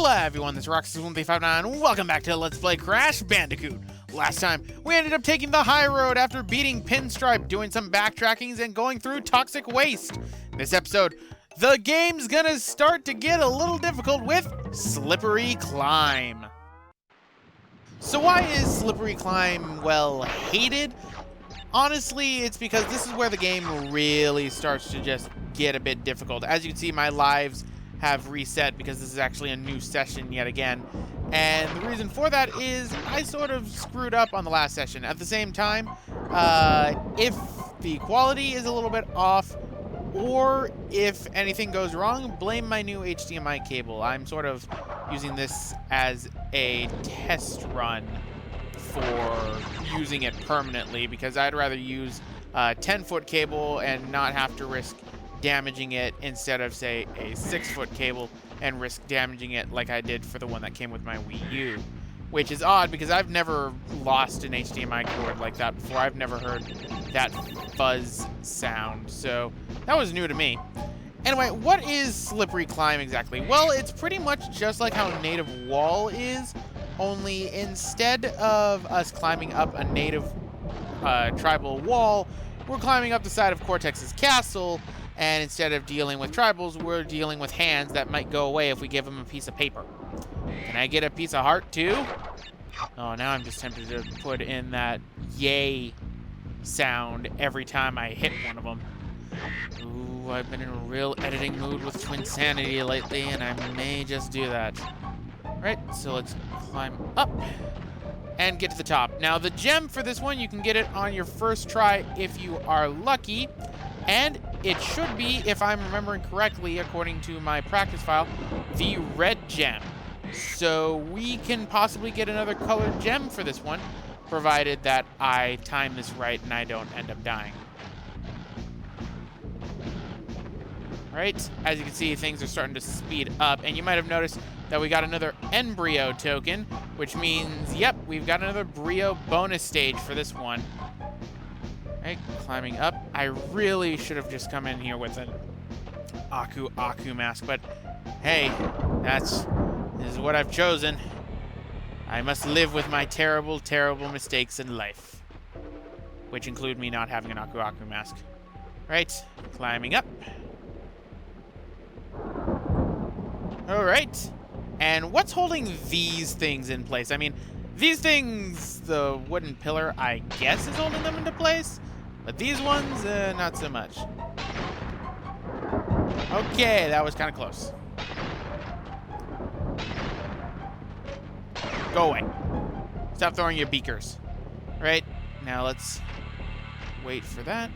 Hello everyone, this is Roxy1359. Welcome back to Let's Play Crash Bandicoot. Last time, we ended up taking the high road after beating Pinstripe, doing some backtrackings, and going through toxic waste. This episode, the game's gonna start to get a little difficult with Slippery Climb. So why is Slippery Climb, well, hated? Honestly, it's because this is where the game really starts to just get a bit difficult. As you can see, my lives have reset because this is actually a new session yet again. And the reason for that is I sort of screwed up on the last session. At the same time, if the quality is a little bit off, or if anything goes wrong, blame my new HDMI cable. I'm sort of using this as a test run for using it permanently because I'd rather use a 10-foot cable and not have to risk damaging it instead of, say, a 6-foot cable and risk damaging it like I did for the one that came with my Wii U. Which is odd because I've never lost an HDMI cord like that before. I've never heard that fuzz sound, so that was new to me. Anyway, what is Slippery Climb exactly? Well, it's pretty much just like how Native Wall is, only instead of us climbing up a native tribal wall, we're climbing up the side of Cortex's castle, and instead of dealing with tribals, we're dealing with hands that might go away if we give them a piece of paper. Can I get a piece of heart too? Oh, now I'm just tempted to put in that yay sound every time I hit one of them. Ooh, I've been in a real editing mood with Twinsanity lately, and I may just do that. Right, so let's climb up and get to the top. Now, the gem for this one, you can get it on your first try if you are lucky. And it should be, if I'm remembering correctly, according to my practice file, the red gem. So we can possibly get another colored gem for this one, provided that I time this right and I don't end up dying. Alright, as you can see, things are starting to speed up, and you might have noticed that we got another embryo token, which means, yep, we've got another Brio bonus stage for this one. Right, climbing up. I really should have just come in here with an Aku mask, but hey, this is what I've chosen. I must live with my terrible, terrible mistakes in life, which include me not having an Aku mask. Right, climbing up. All right, and what's holding these things in place? I mean, these things, the wooden pillar, I guess is holding them into place. But these ones, not so much. Okay, that was kind of close. Go away. Stop throwing your beakers. Right, now let's wait for that.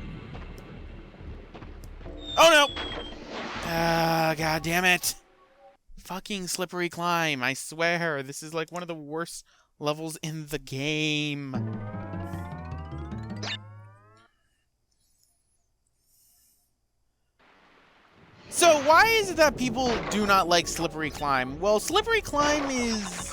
Oh no! God damn it. Fucking Slippery Climb, I swear. This is like one of the worst levels in the game. So why is it that people do not like Slippery Climb? Well, Slippery Climb is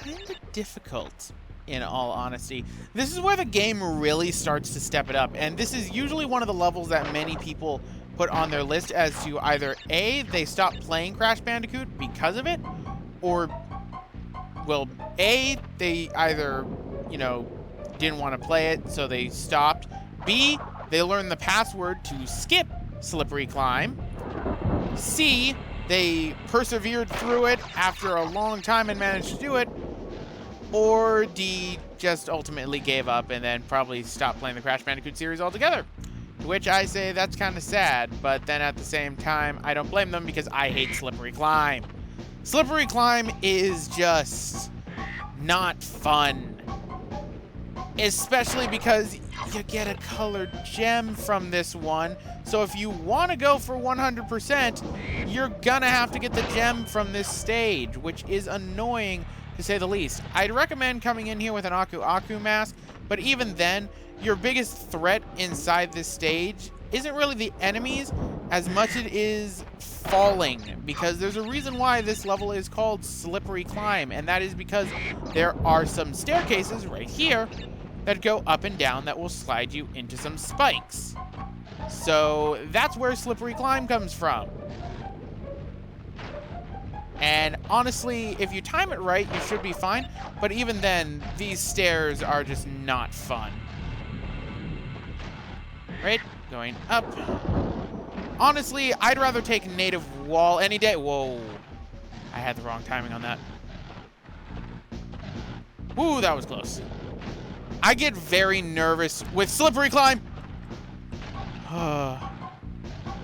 kind of difficult, in all honesty. This is where the game really starts to step it up, and this is usually one of the levels that many people put on their list as to either A, they stop playing Crash Bandicoot because of it, or, well, A, they either, you know, didn't want to play it, so they stopped. B, they learned the password to skip Slippery Climb. C, they persevered through it after a long time and managed to do it. Or D, just ultimately gave up and then probably stopped playing the Crash Bandicoot series altogether. To which I say that's kind of sad, but then at the same time, I don't blame them because I hate Slippery Climb. Slippery Climb is just not fun. Especially because you get a colored gem from this one. So if you want to go for 100%, you're gonna have to get the gem from this stage, which is annoying to say the least. I'd recommend coming in here with an Aku mask, but even then, your biggest threat inside this stage isn't really the enemies as much as it is falling, because there's a reason why this level is called Slippery Climb, and that is because there are some staircases right here that go up and down that will slide you into some spikes. So that's where Slippery Climb comes from. And honestly, if you time it right, you should be fine. But even then, these stairs are just not fun. Right? Going up. Honestly, I'd rather take native wall any day. Whoa. I had the wrong timing on that. Ooh, that was close. I get very nervous with slippery climb.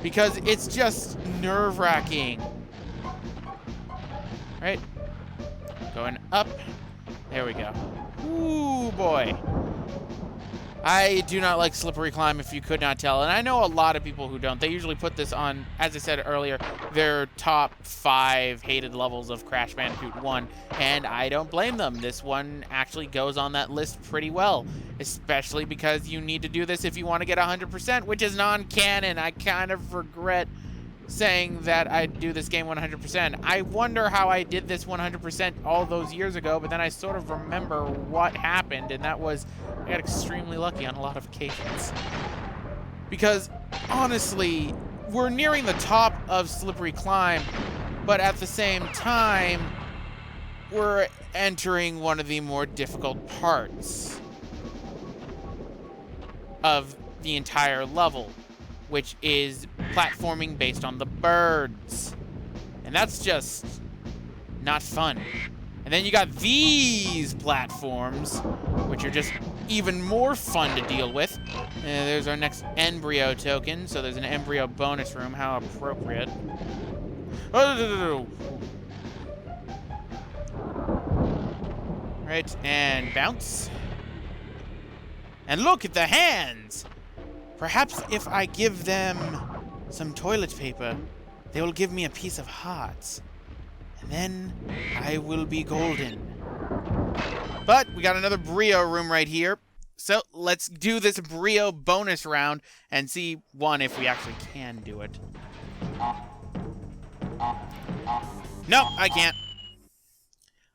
Because it's just nerve-wracking. Right? Going up. There we go. Ooh, boy. I do not like slippery climb, if you could not tell. And I know a lot of people who don't. They usually put this on, as I said earlier, their top 5 hated levels of Crash Bandicoot 1. And I don't blame them. This one actually goes on that list pretty well. Especially because you need to do this if you want to get 100%, which is non-canon. I kind of regret saying that I'd do this game 100%. I wonder how I did this 100% all those years ago, but then I sort of remember what happened, and that was I got extremely lucky on a lot of occasions. Because, honestly, we're nearing the top of Slippery Climb, but at the same time, we're entering one of the more difficult parts of the entire level, which is platforming based on the birds. And that's just not fun. And then you got these platforms, which are just even more fun to deal with. There's our next embryo token, so there's an embryo bonus room. How appropriate. Right, and bounce. And look at the hands! Perhaps if I give them some toilet paper, they will give me a piece of hearts. And then I will be golden. But we got another Brio room right here. So let's do this Brio bonus round and see, one, if we actually can do it. No, I can't.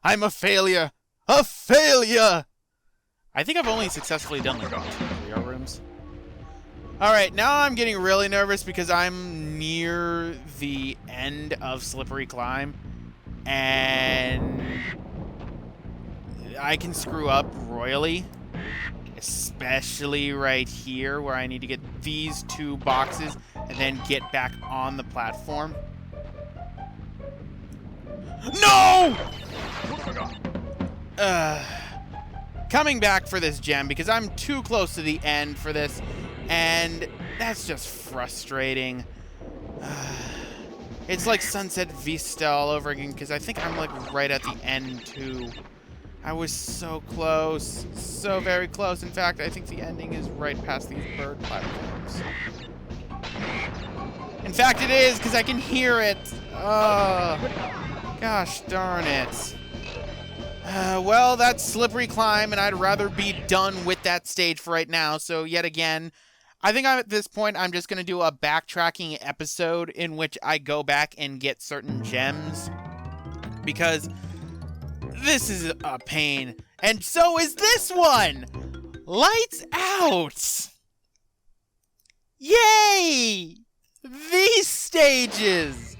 I'm a failure. A failure! I think I've only successfully done like 2 Brio rooms. Alright, now I'm getting really nervous because I'm near the end of Slippery Climb. And I can screw up royally. Especially right here where I need to get these 2 boxes and then get back on the platform. No! Coming back for this gem because I'm too close to the end for this. And that's just frustrating. It's like Sunset Vista all over again because I think I'm like right at the end too. I was so close. So very close. In fact, I think the ending is right past these bird platforms. In fact, it is because I can hear it. Gosh darn it. Well, that's Slippery Climb, and I'd rather be done with that stage for right now. So yet again, I think at this point, I'm just going to do a backtracking episode in which I go back and get certain gems. Because this is a pain. And so is this one! Lights out! Yay! These stages!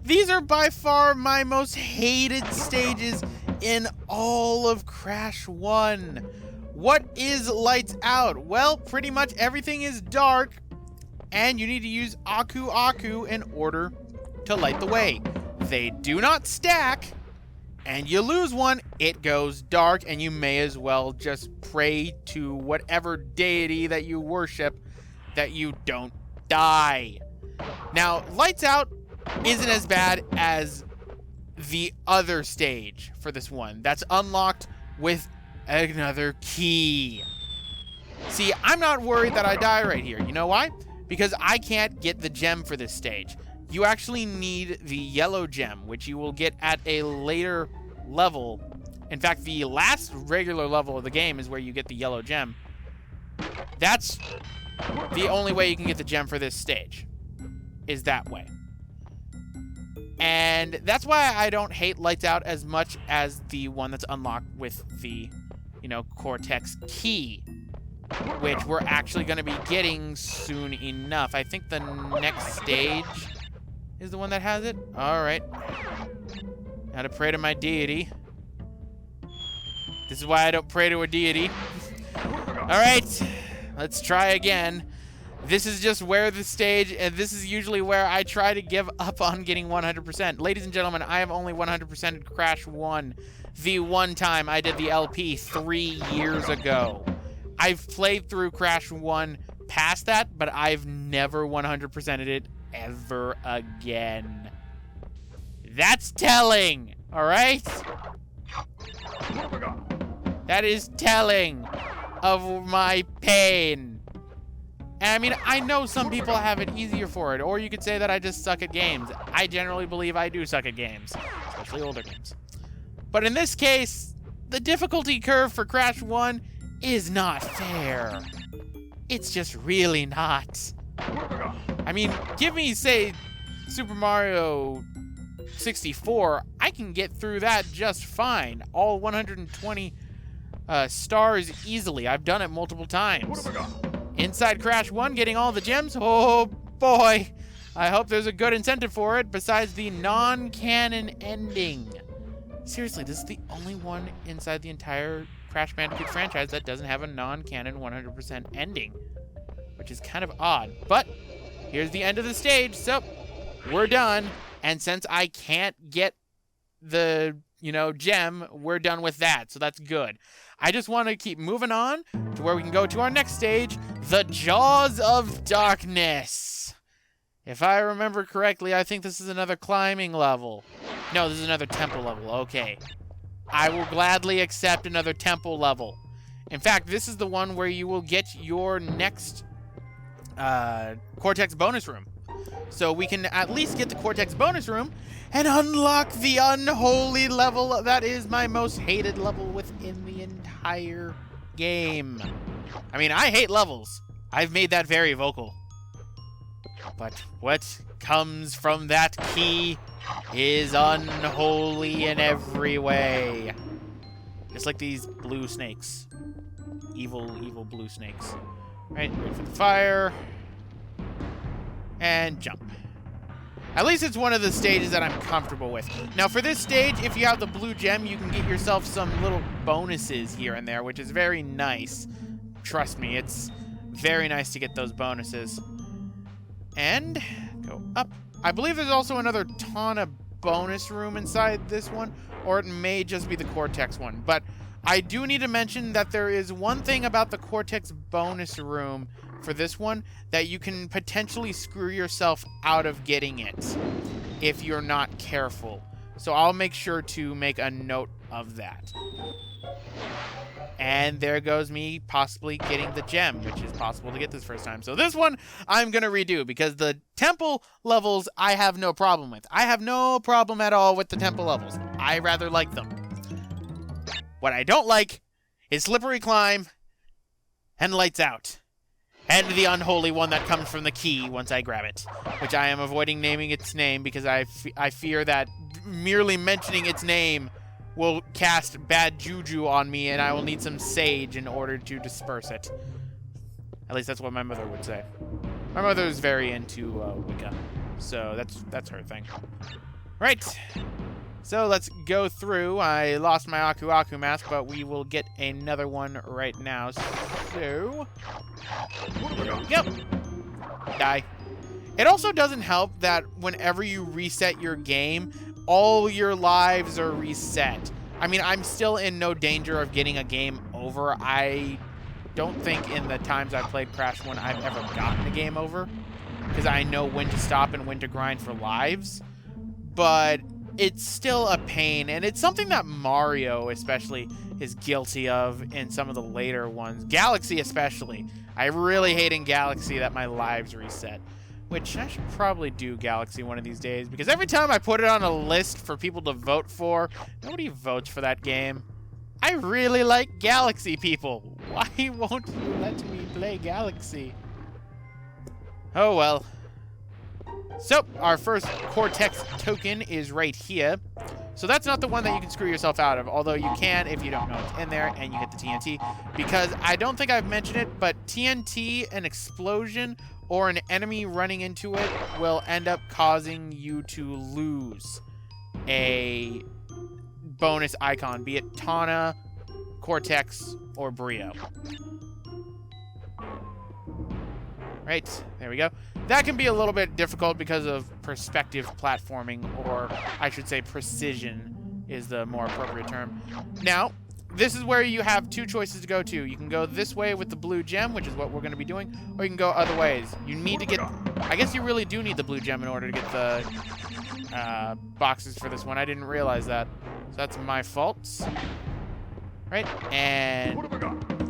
These are by far my most hated stages in all of Crash 1. What is lights out? Well, pretty much everything is dark, and you need to use Aku Aku in order to light the way. They do not stack, and you lose one, it goes dark, and you may as well just pray to whatever deity that you worship that you don't die. Now, lights out isn't as bad as the other stage for this one. That's unlocked with another key. See, I'm not worried that I die right here. You know why? Because I can't get the gem for this stage. You actually need the yellow gem, which you will get at a later level. In fact, the last regular level of the game is where you get the yellow gem. That's the only way you can get the gem for this stage, is that way. And that's why I don't hate Lights Out as much as the one that's unlocked with the, Cortex key, which we're actually going to be getting soon enough. I think the next stage is the one that has it. All right. Gotta pray to my deity. This is why I don't pray to a deity. Alright, let's try again. This is just where the stage, and this is usually where I try to give up on getting 100%. Ladies and gentlemen, I have only 100%ed Crash 1 the one time I did the LP 3 years ago. I've played through Crash 1 past that, but I've never 100%ed it ever again. That's telling, all right? That is telling of my pain. And I mean, I know some people have it easier for it, or you could say that I just suck at games. I generally believe I do suck at games, especially older games. But in this case, the difficulty curve for Crash 1 is not fair. It's just really not. I mean, give me, say, Super Mario 64, I can get through that just fine. All 120 stars easily. I've done it multiple times. Inside Crash 1, getting all the gems, oh boy. I hope there's a good incentive for it besides the non-canon ending. Seriously, this is the only one inside the entire Crash Bandicoot franchise that doesn't have a non-canon 100% ending, which is kind of odd. But here's the end of the stage, so we're done. And since I can't get the, gem, we're done with that, so that's good. I just want to keep moving on to where we can go to our next stage, the Jaws of Darkness. If I remember correctly, I think this is another climbing level. No, this is another temple level. Okay. I will gladly accept another temple level. In fact, this is the one where you will get your next Cortex bonus room. So we can at least get the Cortex bonus room and unlock the unholy level that is my most hated level within the entire game. I mean, I hate levels. I've made that very vocal. But what comes from that key is unholy in every way. Just like these blue snakes. Evil, evil blue snakes. Right, wait for the fire. And jump. At least it's one of the stages that I'm comfortable with. Now for this stage, if you have the blue gem, you can get yourself some little bonuses here and there, which is very nice. Trust me, it's very nice to get those bonuses. And go up. I believe there's also another ton of bonus room inside this one, or it may just be the Cortex one. But I do need to mention that there is one thing about the Cortex bonus room for this one that you can potentially screw yourself out of getting it if you're not careful. So I'll make sure to make a note of that. And there goes me possibly getting the gem, which is possible to get this first time. So this one I'm going to redo because the temple levels I have no problem with. I have no problem at all with the temple levels. I rather like them. What I don't like is Slippery Climb and Lights Out. And the unholy one that comes from the key once I grab it, which I am avoiding naming its name because I fear that merely mentioning its name will cast bad juju on me and I will need some sage in order to disperse it. At least that's what my mother would say. My mother is very into Wicca, so that's her thing. Right. So let's go through. I lost my Aku Aku mask, but we will get another one right now. So, there we go. Die. It also doesn't help that whenever you reset your game, all your lives are reset. I mean, I'm still in no danger of getting a game over. I don't think in the times I've played Crash 1 I've ever gotten a game over, because I know when to stop and when to grind for lives. But it's still a pain, and it's something that Mario especially is guilty of in some of the later ones. Galaxy especially. I really hate in Galaxy that my lives reset, which I should probably do Galaxy one of these days, because every time I put it on a list for people to vote for, nobody votes for that game. I really like Galaxy, people. Why won't you let me play Galaxy? Oh well. So, our first Cortex token is right here. So that's not the one that you can screw yourself out of, although you can if you don't know it's in there and you hit the TNT. Because I don't think I've mentioned it, but TNT, an explosion, or an enemy running into it will end up causing you to lose a bonus icon, be it Tana, Cortex, or Brio. Right, there we go. That can be a little bit difficult because of perspective platforming, or I should say precision is the more appropriate term. Now, this is where you have two choices to go to. You can go this way with the blue gem, which is what we're going to be doing, or you can go other ways. You need to get... I guess you really do need the blue gem in order to get the boxes for this one. I didn't realize that. So that's my fault. Right, and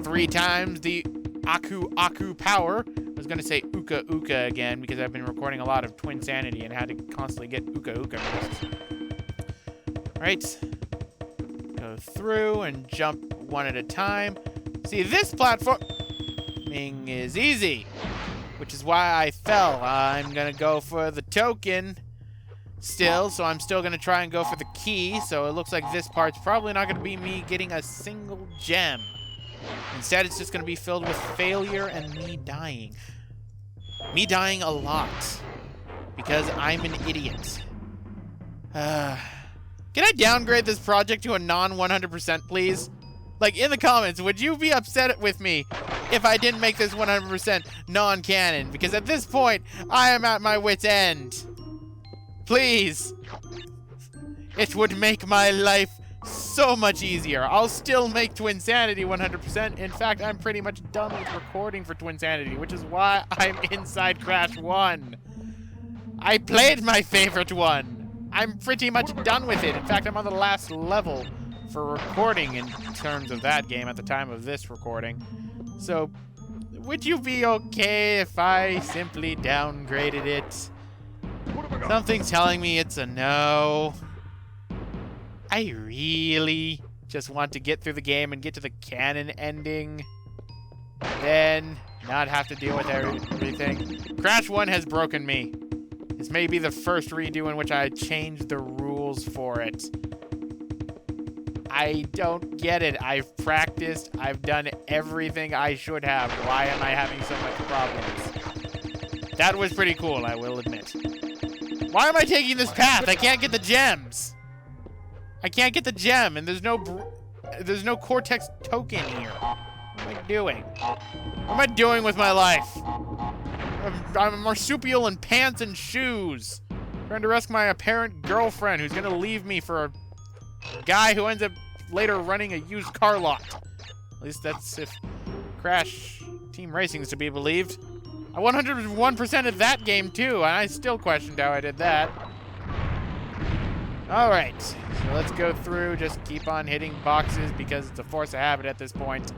3 times the Aku power. I was going to say Uka Uka again because I've been recording a lot of Twinsanity and had to constantly get Uka Uka mixed. Alright. Go through and jump one at a time. See, this platforming is easy, which is why I fell. I'm going to go for the token still, so I'm still going to try and go for the key. So it looks like this part's probably not going to be me getting a single gem. Instead, it's just going to be filled with failure and me dying. Me dying a lot. Because I'm an idiot. Can I downgrade this project to a non-100%, please? Like, in the comments, would you be upset with me if I didn't make this 100% non-canon? Because at this point, I am at my wit's end. Please. It would make my life so much easier. I'll still make Twinsanity 100%. In fact, I'm pretty much done with recording for Twinsanity, which is why I'm inside Crash 1. I played my favorite one. I'm pretty much done with it. In fact, I'm on the last level for recording in terms of that game at the time of this recording. So, would you be okay if I simply downgraded it? Something's telling me it's a no. I really just want to get through the game and get to the canon ending. Then not have to deal with everything. Crash 1 has broken me. This may be the first redo in which I changed the rules for it. I don't get it. I've practiced. I've done everything I should have. Why am I having so much problems? That was pretty cool, I will admit. Why am I taking this path? I can't get the gems. I can't get the gem, and there's no Cortex token here. What am I doing? What am I doing with my life? I'm a marsupial in pants and shoes. Trying to rescue my apparent girlfriend who's gonna leave me for a guy who ends up later running a used car lot. At least that's if Crash Team Racing is to be believed. I 101%ed that game too, and I still questioned how I did that. Alright, so let's go through, just keep on hitting boxes because it's a force of habit at this point.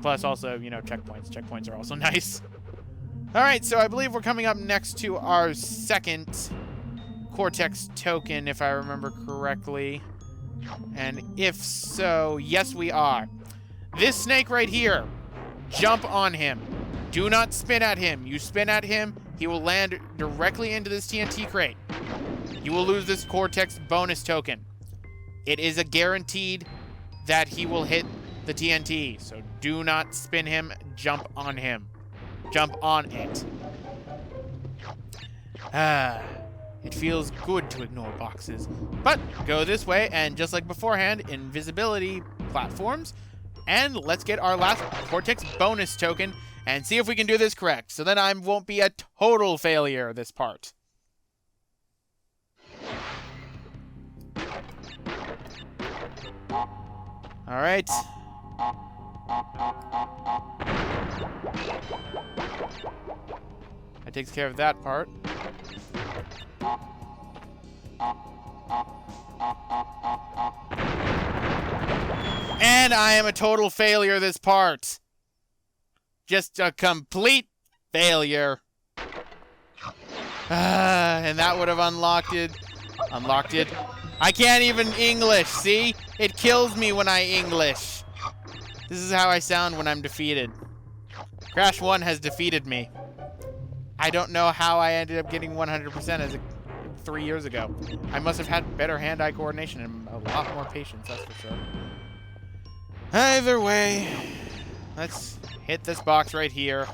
Plus also, you know, checkpoints. Checkpoints are also nice. Alright, so I believe we're coming up next to our second Cortex token, if I remember correctly. And if so, yes we are. This snake right here, jump on him. Do not spin at him. You spin at him, he will land directly into this TNT crate. You will lose this Cortex bonus token. It is a guaranteed that he will hit the TNT, so do not spin him, jump on him. Jump on it. It feels good to ignore boxes. But go this way, and just like beforehand, invisibility platforms. And let's get our last Cortex bonus token and see if we can do this correct. So then I won't be a total failure this part. All right. That takes care of that part. And I am a total failure this part. Just a complete failure. And that would have unlocked it. Unlocked it. I can't even English, see? It kills me when I English. This is how I sound when I'm defeated. Crash 1 has defeated me. I don't know how I ended up getting 100% as 3 years ago. I must have had better hand-eye coordination and a lot more patience, that's for sure. Either way, let's hit this box right here.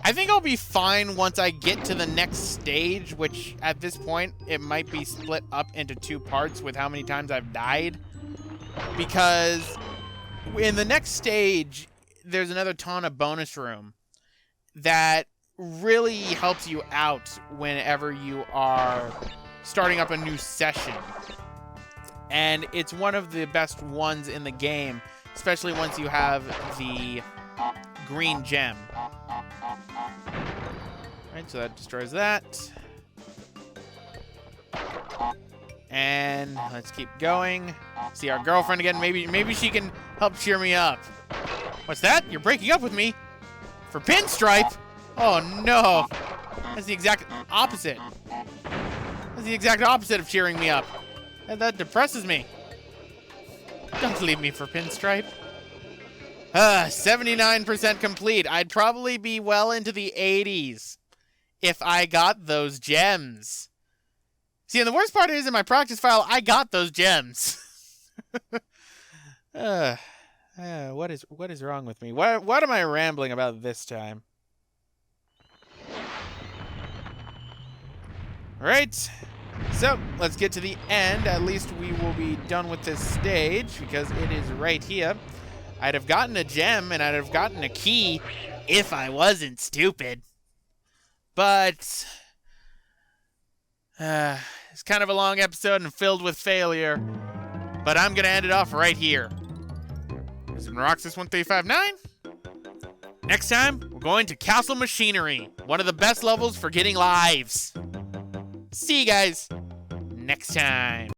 I think I'll be fine once I get to the next stage, which at this point, it might be split up into 2 parts with how many times I've died. Because in the next stage, there's another ton of bonus room that really helps you out whenever you are starting up a new session. And it's one of the best ones in the game, especially once you have the green gem. Alright, so that destroys that. And let's keep going. See our girlfriend again. Maybe she can help cheer me up. What's that? You're breaking up with me? For Pinstripe? Oh no. That's the exact opposite. That's the exact opposite of cheering me up. That depresses me. Don't leave me for Pinstripe. 79% complete. I'd probably be well into the 80s if I got those gems. See, and the worst part is in my practice file, I got those gems. What is wrong with me? What am I rambling about this time? All right. So, let's get to the end. At least we will be done with this stage because it is right here. I'd have gotten a gem and I'd have gotten a key if I wasn't stupid. But it's kind of a long episode and filled with failure. But I'm going to end it off right here. This is Roxas1359. Next time, we're going to Castle Machinery, one of the best levels for getting lives. See you guys next time.